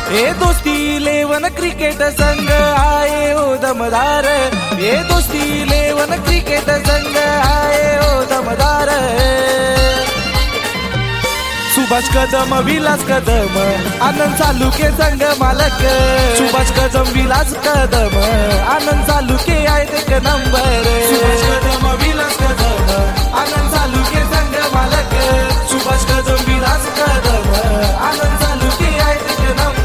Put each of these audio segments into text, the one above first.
ए दोस्ती eleven cricket संघ आए ओ दमदार, ए दोस्ती लेवन क्रिकेट संघ आए ओ दमदार। सुभाष कदम विलास कदम आनंद चालुके संघ मालक, सुभाष कदम विलास कदम आनंद चालुके आहेत एक नंबर। सुभाष कदम विलास कदम आनंद चालुके संघ मालक, सुभाष कदम विलास कदम आनंद चालुके आहेत एक नंबर।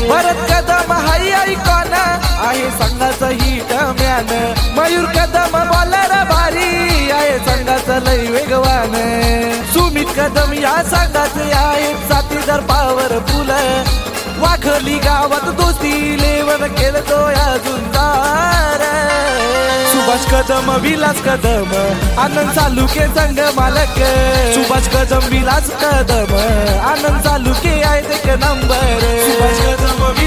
भरत कदम हाई आयकॉन आहे संघाचं hit man, Mayur Kadam bowler भारी आहे संघाचं लय वेगवान। सुमित कदम या संघाचे आहेत साथीदार पॉवरफुल, वाघली गावात दोस्ती लेवन खेळतो अजून तार। सुभाष कदम विलास कदम आनंद चालुके संघ मालक, सुभाष कदम विलास कदम आनंद चालुके आहेत एक नंबर। सुभाष कदम